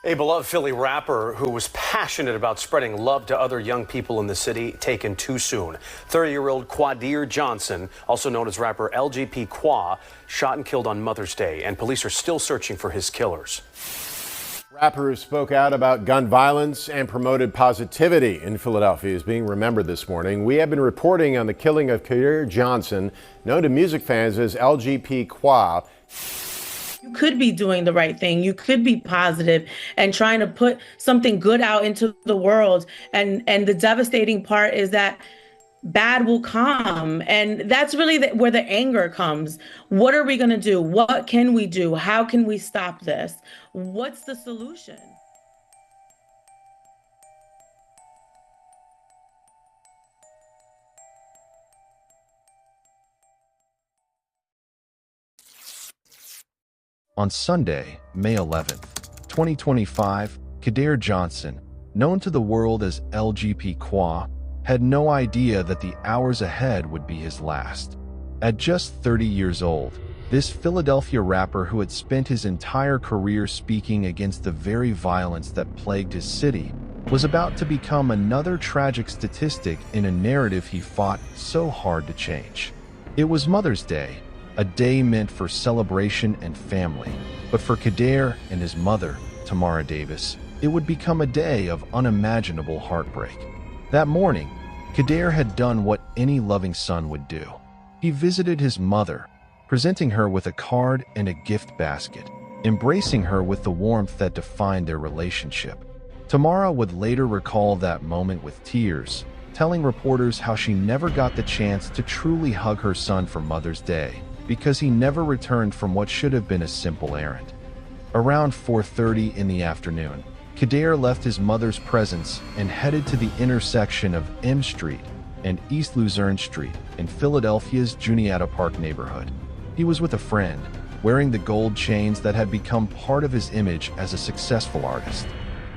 A beloved Philly rapper who was passionate about spreading love to other young people in the city taken too soon. 30-year-old Qidere Johnson, also known as rapper LGP Qua, shot and killed on Mother's Day, and police are still searching for his killers. Rapper spoke out about gun violence and promoted positivity in Philadelphia is being remembered this morning. We have been reporting on the killing of Qidere Johnson, known to music fans as LGP Qua. You could be doing the right thing. You could be positive and trying to put something good out into the world. And the devastating part is that bad will come. And that's really where the anger comes. What are we going to do? What can we do? How can we stop this? What's the solution? On Sunday, May 11th, 2025, Qidere Johnson, known to the world as LGP Qua, had no idea that the hours ahead would be his last. At just 30 years old, this Philadelphia rapper who had spent his entire career speaking against the very violence that plagued his city was about to become another tragic statistic in a narrative he fought so hard to change. It was Mother's Day, a day meant for celebration and family, but for Qidere and his mother, Tamara Davis, it would become a day of unimaginable heartbreak. That morning, Qidere had done what any loving son would do. He visited his mother, presenting her with a card and a gift basket, embracing her with the warmth that defined their relationship. Tamara would later recall that moment with tears, telling reporters how she never got the chance to truly hug her son for Mother's Day, because he never returned from what should have been a simple errand. Around 4:30 in the afternoon, Qidere left his mother's presence and headed to the intersection of M Street and East Luzerne Street in Philadelphia's Juniata Park neighborhood. He was with a friend, wearing the gold chains that had become part of his image as a successful artist.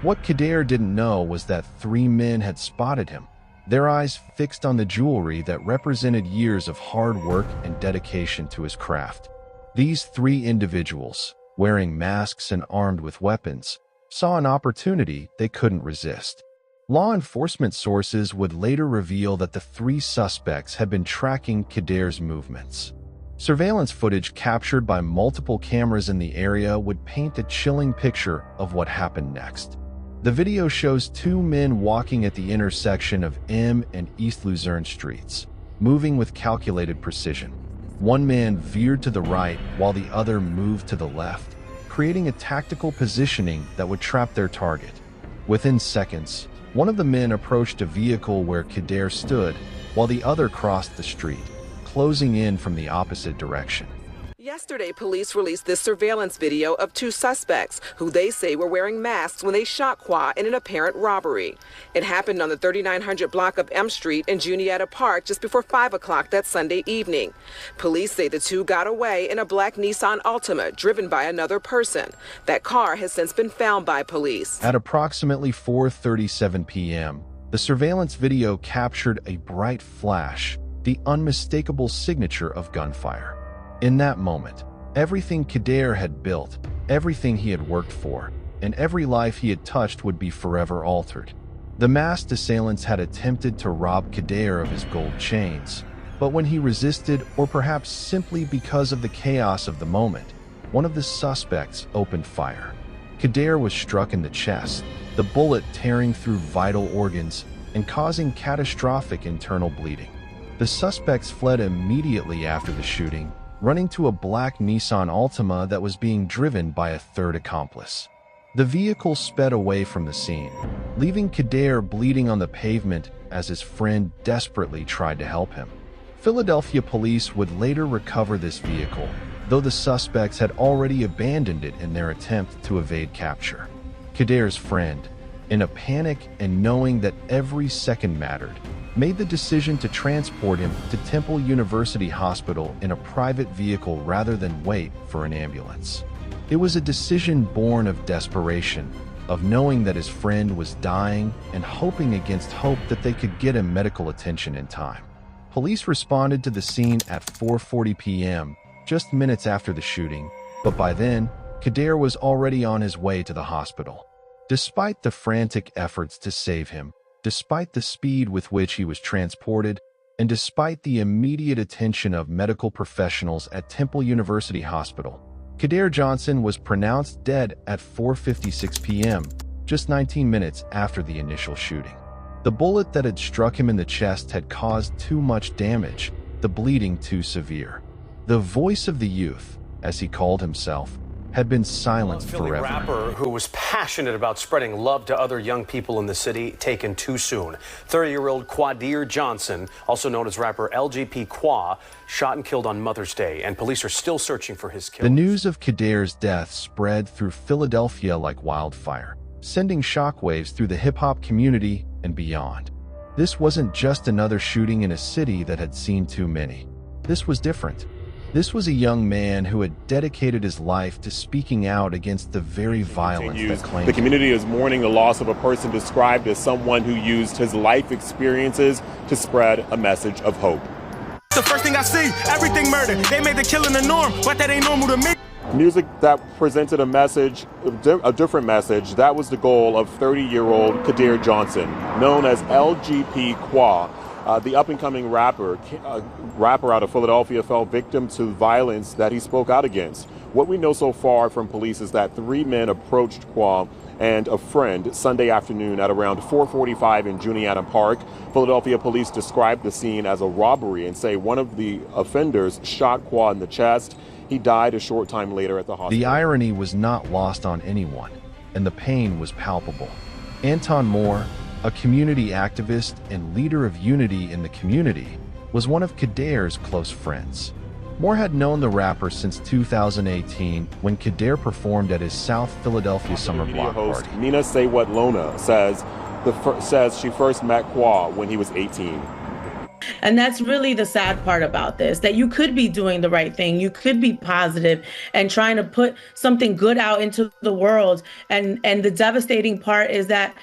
What Qidere didn't know was that 3 men had spotted him, their eyes fixed on the jewelry that represented years of hard work and dedication to his craft. These 3 individuals, wearing masks and armed with weapons, saw an opportunity they couldn't resist. Law enforcement sources would later reveal that the 3 suspects had been tracking Qidere's movements. Surveillance footage captured by multiple cameras in the area would paint a chilling picture of what happened next. The video shows 2 men walking at the intersection of M and East Luzerne Streets, moving with calculated precision. One man veered to the right while the other moved to the left, creating a tactical positioning that would trap their target. Within seconds, one of the men approached a vehicle where Qidere stood, while the other crossed the street, closing in from the opposite direction. Yesterday, police released this surveillance video of 2 suspects who they say were wearing masks when they shot Qua in an apparent robbery. It happened on the 3900 block of M Street in Juniata Park just before 5 o'clock that Sunday evening. Police say the 2 got away in a black Nissan Altima driven by another person. That car has since been found by police. At approximately 4:37 p.m., the surveillance video captured a bright flash, the unmistakable signature of gunfire. In that moment, everything Qidere had built, everything he had worked for, and every life he had touched would be forever altered. The masked assailants had attempted to rob Qidere of his gold chains, but when he resisted, or perhaps simply because of the chaos of the moment, one of the suspects opened fire. Qidere was struck in the chest, the bullet tearing through vital organs and causing catastrophic internal bleeding. The suspects fled immediately after the shooting, running to a black Nissan Altima that was being driven by a 3rd accomplice. The vehicle sped away from the scene, leaving Qidere bleeding on the pavement as his friend desperately tried to help him. Philadelphia police would later recover this vehicle, though the suspects had already abandoned it in their attempt to evade capture. Qidere's friend, in a panic and knowing that every second mattered, made the decision to transport him to Temple University Hospital in a private vehicle rather than wait for an ambulance. It was a decision born of desperation, of knowing that his friend was dying and hoping against hope that they could get him medical attention in time. Police responded to the scene at 4:40 p.m., just minutes after the shooting, but by then, Qidere was already on his way to the hospital. Despite the frantic efforts to save him, despite the speed with which he was transported, and despite the immediate attention of medical professionals at Temple University Hospital, Qidere Johnson was pronounced dead at 4:56 p.m., just 19 minutes after the initial shooting. The bullet that had struck him in the chest had caused too much damage, the bleeding too severe. The voice of the youth, as he called himself, had been silenced Philly forever. rapper who was passionate about spreading love to other young people in the city, taken too soon. 30-year-old Qidere Johnson, also known as rapper LGP Qua, shot and killed on Mother's Day, and police are still searching for his killer. The news of Qidere's death spread through Philadelphia like wildfire, sending shockwaves through the hip-hop community and beyond. This wasn't just another shooting in a city that had seen too many. This was different. This was a young man who had dedicated his life to speaking out against the very violence that claimed the community is mourning the loss of a person described as someone who used his life experiences to spread a message of hope. The first thing I see, everything murder. They made the killing the norm, but that ain't normal to me. Music that presented a message, a different message, that was the goal of 30-year-old Qidere Johnson, known as LGP Qua. The up-and-coming rapper out of Philadelphia fell victim to violence that he spoke out against. What we know so far from police is that 3 men approached Qua and a friend Sunday afternoon at around 4:45 in Juniata Park. Philadelphia police described the scene as a robbery and say one of the offenders shot Qua in the chest. He died a short time later at the hospital. The irony was not lost on anyone, and the pain was palpable. Anton Moore, a community activist and leader of unity in the community, was one of Qidere's close friends. Moore had known the rapper since 2018 when Qidere performed at his South Philadelphia summer block party. Nina Saywet-Lona says she first met Qua when he was 18. And that's really the sad part about this, that you could be doing the right thing. You could be positive and trying to put something good out into the world. And the devastating part is that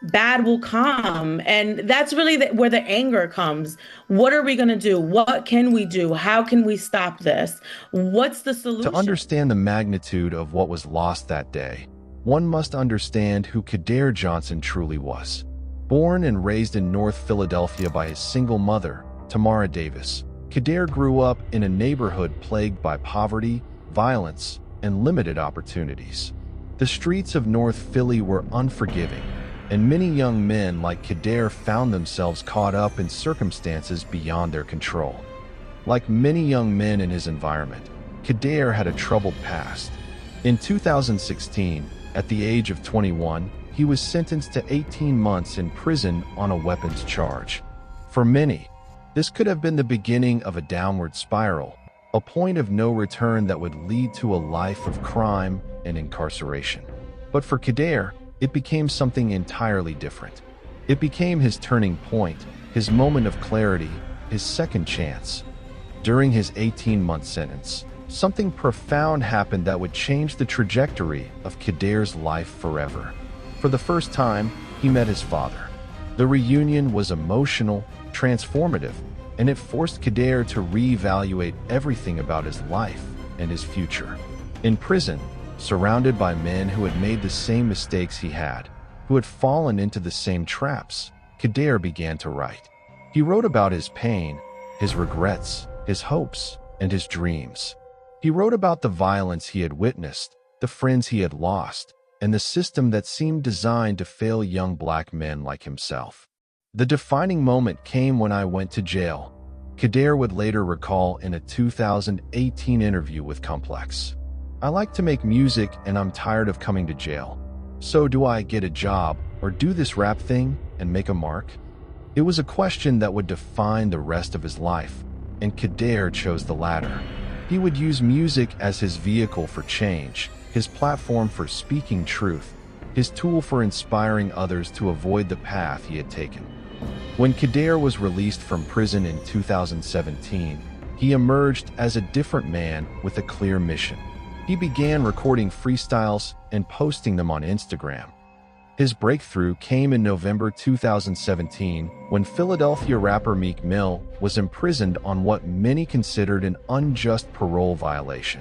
bad will come. And that's really where the anger comes. What are we going to do? What can we do? How can we stop this? What's the solution? To understand the magnitude of what was lost that day, one must understand who Qidere Johnson truly was. Born and raised in North Philadelphia by his single mother, Tamara Davis, Qidere grew up in a neighborhood plagued by poverty, violence, and limited opportunities. The streets of North Philly were unforgiving, and many young men like Qidere found themselves caught up in circumstances beyond their control. Like many young men in his environment, Qidere had a troubled past. In 2016, at the age of 21, he was sentenced to 18 months in prison on a weapons charge. For many, this could have been the beginning of a downward spiral, a point of no return that would lead to a life of crime and incarceration. But for Qidere, it became something entirely different. It became his turning point, his moment of clarity, his second chance. During his 18-month sentence, something profound happened that would change the trajectory of Qidere's life forever. For the first time, he met his father. The reunion was emotional, transformative, and it forced Qidere to reevaluate everything about his life and his future. In prison, surrounded by men who had made the same mistakes he had, who had fallen into the same traps, Qidere began to write. He wrote about his pain, his regrets, his hopes, and his dreams. He wrote about the violence he had witnessed, the friends he had lost, and the system that seemed designed to fail young black men like himself. The defining moment came when I went to jail, Qidere would later recall in a 2018 interview with Complex. I like to make music and I'm tired of coming to jail. So do I get a job or do this rap thing and make a mark? It was a question that would define the rest of his life, and Qidere chose the latter. He would use music as his vehicle for change, his platform for speaking truth, his tool for inspiring others to avoid the path he had taken. When Qidere was released from prison in 2017, he emerged as a different man with a clear mission. He began recording freestyles and posting them on Instagram. His breakthrough came in November 2017 when Philadelphia rapper Meek Mill was imprisoned on what many considered an unjust parole violation.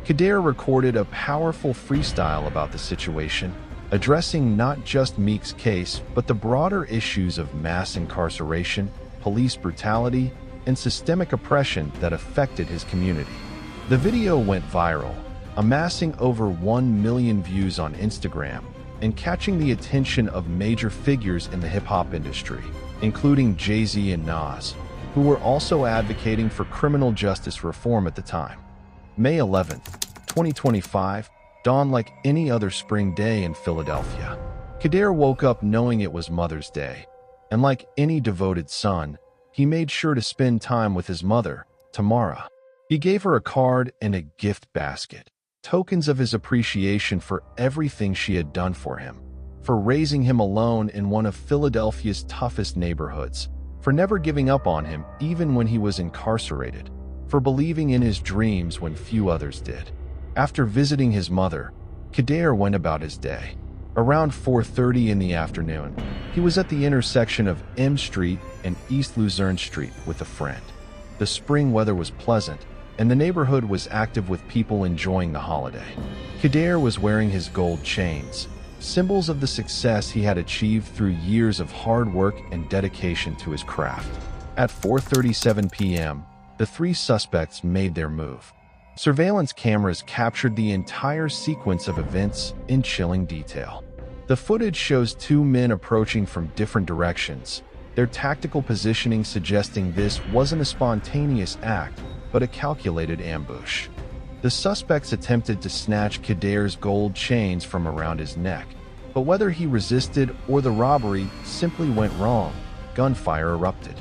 Qidere recorded a powerful freestyle about the situation, addressing not just Meek's case, but the broader issues of mass incarceration, police brutality, and systemic oppression that affected his community. The video went viral, amassing over 1 million views on Instagram and catching the attention of major figures in the hip-hop industry, including Jay-Z and Nas, who were also advocating for criminal justice reform at the time. May 11, 2025, dawned like any other spring day in Philadelphia. Qidere woke up knowing it was Mother's Day, and like any devoted son, he made sure to spend time with his mother, Tamara. He gave her a card and a gift basket, tokens of his appreciation for everything she had done for him, for raising him alone in one of Philadelphia's toughest neighborhoods, for never giving up on him even when he was incarcerated, for believing in his dreams when few others did. After visiting his mother, Qidere went about his day. Around 4:30 in the afternoon, he was at the intersection of M Street and East Luzerne Street with a friend. The spring weather was pleasant, and the neighborhood was active with people enjoying the holiday. Qidere was wearing his gold chains, symbols of the success he had achieved through years of hard work and dedication to his craft. At 4:37 p.m., the three suspects made their move. Surveillance cameras captured the entire sequence of events in chilling detail. The footage shows two men approaching from different directions, their tactical positioning suggesting this wasn't a spontaneous act, but a calculated ambush. The suspects attempted to snatch Qidere's gold chains from around his neck, but whether he resisted or the robbery simply went wrong, gunfire erupted.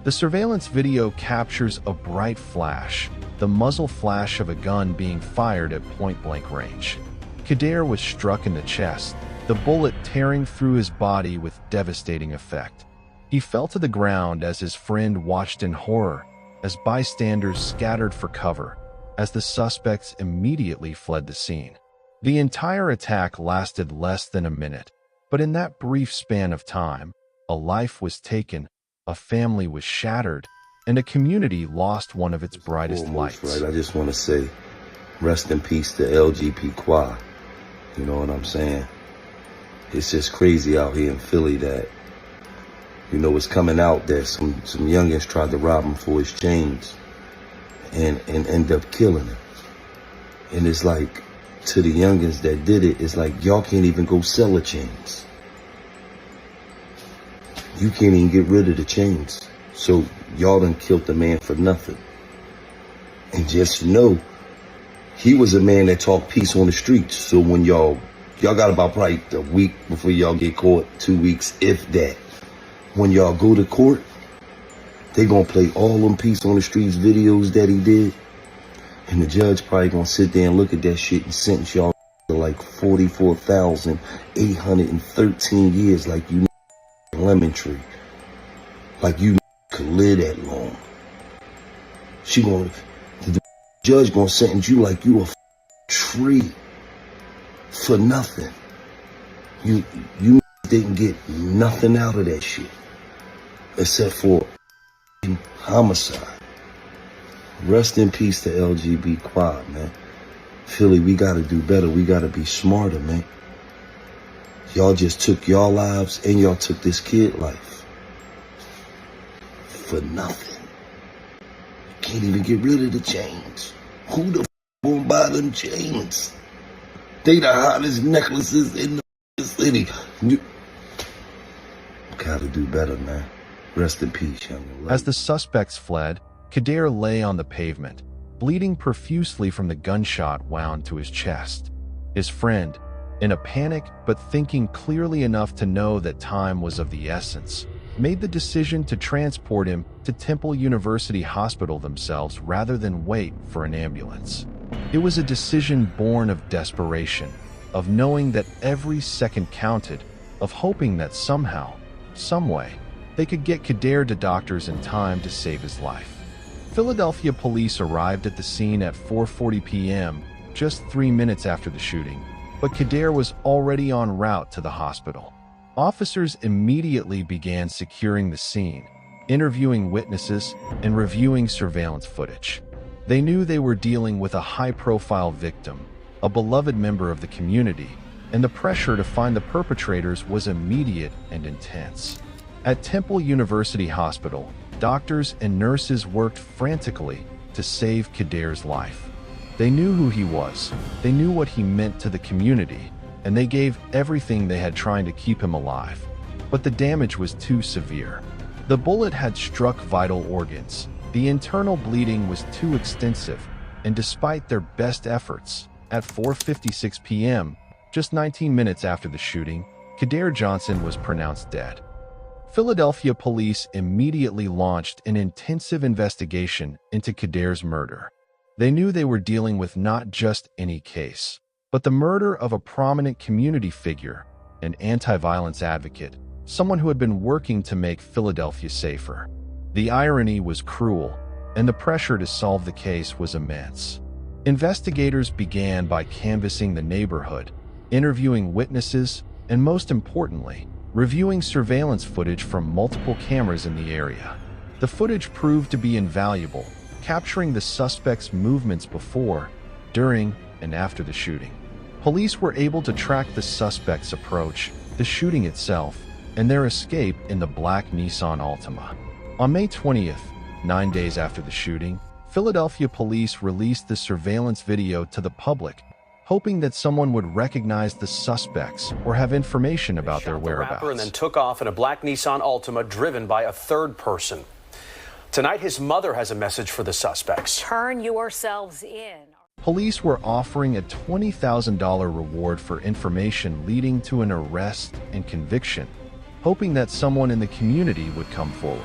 The surveillance video captures a bright flash, the muzzle flash of a gun being fired at point-blank range. Qidere was struck in the chest, the bullet tearing through his body with devastating effect. He fell to the ground as his friend watched in horror, as bystanders scattered for cover, as the suspects immediately fled the scene. The entire attack lasted less than a minute, but in that brief span of time, a life was taken, a family was shattered, and a community lost one of its brightest lights. Right, I just want to say, rest in peace to LGP Qua. You know what I'm saying? It's just crazy out here in Philly that, you know, it's coming out that some youngins tried to rob him for his chains and end up killing him. And it's like, to the youngins that did it, it's like, y'all can't even go sell the chains. You can't even get rid of the chains. So y'all done killed the man for nothing. And just know, he was a man that talked peace on the streets. So when y'all got about probably a week before y'all get caught, 2 weeks, if that. When y'all go to court, they gonna play all them peace on the streets videos that he did. And the judge probably gonna sit there and look at that shit and sentence y'all to like 44,813 years like you lemon tree. Like you could live that long. The judge gonna sentence you like you a tree for nothing. You didn't get nothing out of that shit except for homicide. Rest in peace to LGP Qua, man. Philly, we gotta do better. We gotta be smarter, man. Y'all just took y'all lives and y'all took this kid life. For nothing. You can't even get rid of the chains. Who the gonna buy them chains? They the hottest necklaces in the city. You gotta do better, man. Rest in peace, young lady. As the suspects fled, Qidere lay on the pavement, bleeding profusely from the gunshot wound to his chest. His friend, in a panic but thinking clearly enough to know that time was of the essence, made the decision to transport him to Temple University Hospital themselves rather than wait for an ambulance. It was a decision born of desperation, of knowing that every second counted, of hoping that somehow, some way, they could get Qidere to doctors in time to save his life. Philadelphia police arrived at the scene at 4:40 p.m., just 3 minutes after the shooting, but Qidere was already en route to the hospital. Officers immediately began securing the scene, interviewing witnesses, and reviewing surveillance footage. They knew they were dealing with a high-profile victim, a beloved member of the community, and the pressure to find the perpetrators was immediate and intense. At Temple University Hospital, doctors and nurses worked frantically to save Qidere's life. They knew who he was, they knew what he meant to the community, and they gave everything they had trying to keep him alive. But the damage was too severe. The bullet had struck vital organs, the internal bleeding was too extensive, and despite their best efforts, at 4:56 p.m., just 19 minutes after the shooting, Qidere Johnson was pronounced dead. Philadelphia police immediately launched an intensive investigation into Qidere's murder. They knew they were dealing with not just any case, but the murder of a prominent community figure, an anti-violence advocate, someone who had been working to make Philadelphia safer. The irony was cruel, and the pressure to solve the case was immense. Investigators began by canvassing the neighborhood, interviewing witnesses, and most importantly, reviewing surveillance footage from multiple cameras in the area. The footage proved to be invaluable, capturing the suspect's movements before, during, and after the shooting. Police were able to track the suspect's approach, the shooting itself, and their escape in the black Nissan Altima. On May 20th, 9 days after the shooting, Philadelphia police released the surveillance video to the public, hoping that someone would recognize the suspects or have information about their whereabouts. The rapper and then took off in a black Nissan Altima driven by a third person. Tonight, his mother has a message for the suspects. Turn yourselves in. Police were offering a $20,000 reward for information leading to an arrest and conviction, hoping that someone in the community would come forward.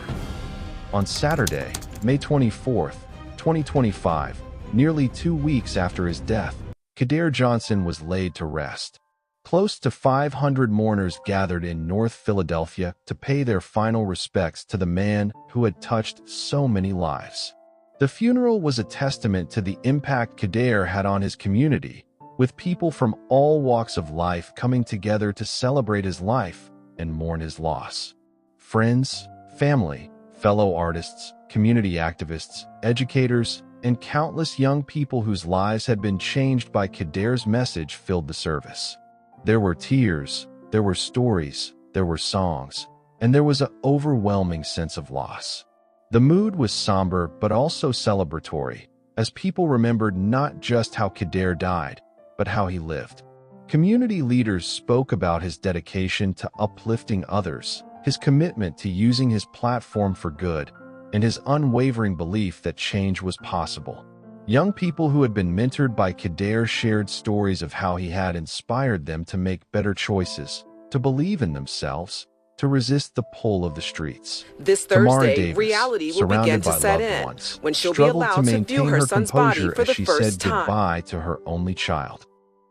On Saturday, May 24th, 2025, nearly 2 weeks after his death, Qidere Johnson was laid to rest. Close to 500 mourners gathered in North Philadelphia to pay their final respects to the man who had touched so many lives. The funeral was a testament to the impact Qidere had on his community, with people from all walks of life coming together to celebrate his life and mourn his loss. Friends, family, fellow artists, community activists, educators, and countless young people whose lives had been changed by Qidere's message filled the service. There were tears, there were stories, there were songs, and there was an overwhelming sense of loss. The mood was somber but also celebratory, as people remembered not just how Qidere died, but how he lived. Community leaders spoke about his dedication to uplifting others, his commitment to using his platform for good, and his unwavering belief that change was possible. Young people who had been mentored by Qidere shared stories of how he had inspired them to make better choices, to believe in themselves, to resist the pull of the streets. This Tamara Thursday, Davis, reality will begin to set in when she'll be allowed to view her son's body for the as she first said time. goodbye to her only child.